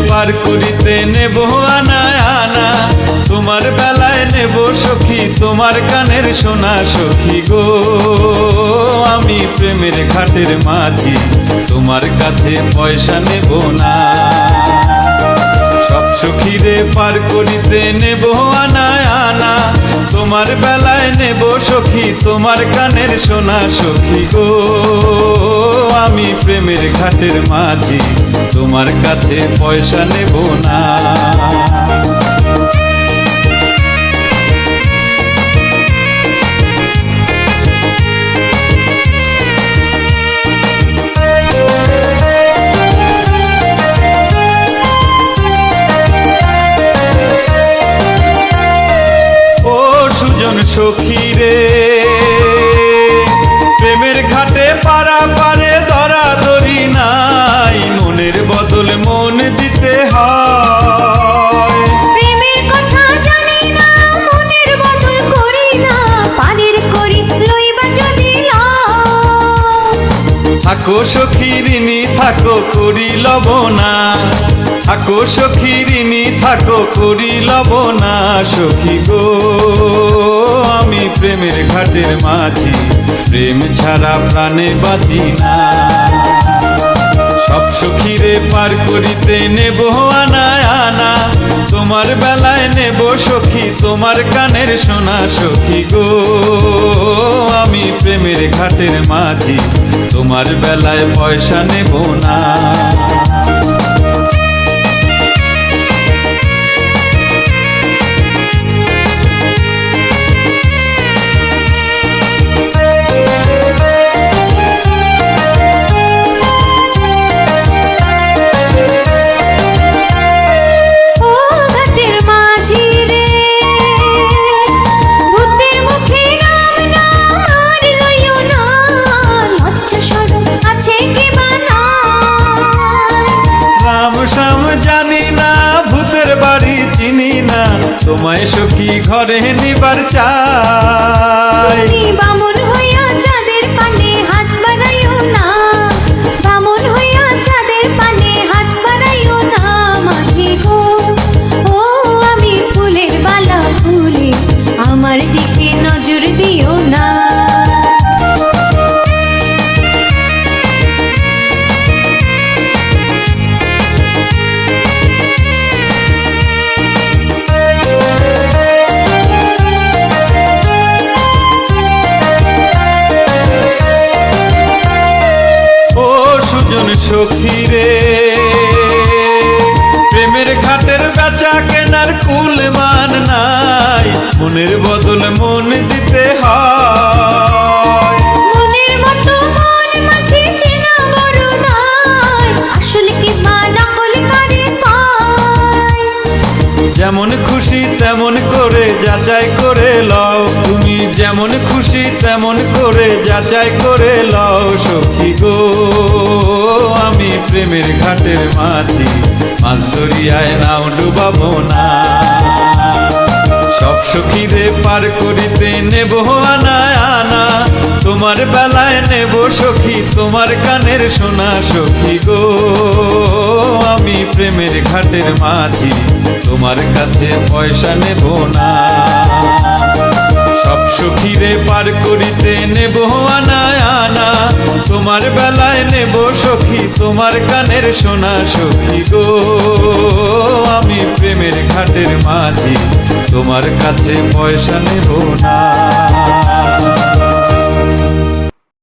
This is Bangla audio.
পার করিতে নেব আনা আনা, তোমার বেলায় নেব সখী তোমার কানের সোনা সখী গো। আমি প্রেমের ঘাটের মাঝি, তোমার কাছে পয়সা নেব না। সব সখীরে পার করিতে নেব আনা আনা, তোমার বেলায় নেব সখী তোমার কানের সোনা সখী গো। আমি প্রেমের ঘাটের মাঝি, তোমার কাছে পয়সা নেব না। সখী রে প্রেমের ঘাটে পারা পারে ধরা ধরি নাই, মনের বদল মন দিতে হয়। প্রেমের কথা জানি না, মনের বদল করি না, পারের করি লইবা যদি থাকো সখী ঋণী থাকো করি লব না, থাকো সখী ঋণী থাকো করি লব না সখী গো। আমি প্রেমের ঘাটের মাঝি, প্রেম ছাড়া প্রাণে বাঁচি না। সব সখীরে পার করিতে নেব আনা আনা, তোমার বেলায় নেব সখী তোমার কানের সোনা সখী গো। আমি প্রেমের ঘাটের মাঝি, তোমার বেলায় পয়সা নেব না। তোমায় সখী ঘরে নিবার চাই, বামন হইয়া চাঁদের পানে হাত বাড়াইও না, বামন হইয়া চাঁদের পানে হাত বাড়াইও না মাঝি গো। ও আমি ফুলের বালা ফুলে, আমার দিকে নজর দিও না। সখী রে প্রেমের ঘাটের বেচা কেনার কুল মান নাই, মনের বদল মন দিতে হয়। মনের মতো মন মাঝে চেনা বড় দায়, আসলে কি মানা হলে কারে পায়। যেমন খুশি তেমন করে যাচাই করে লও, তুমি যেমন খুশি তেমন করে যাচাই করে লও সখী গো। আমি প্রেমের ঘাটের মাঝি, মাছ দরিয়ায় নাও ডুবাবো না। সব সখীরে পার করিতে নেব আনা আনা, তোমার বেলায় নেব সখী তোমার কানের সোনা সখী গো। আমি প্রেমের ঘাটের মাঝি, তোমার কাছে পয়সা নেব না। সব সখীরে পার করিতে নেব আনা আনা, তোমার বেলায় নেব সখী তোমার কানের সোনা সখী গো। আমি প্রেমের ঘাটের মাঝি, তোমার কাছে পয়সা নেব না।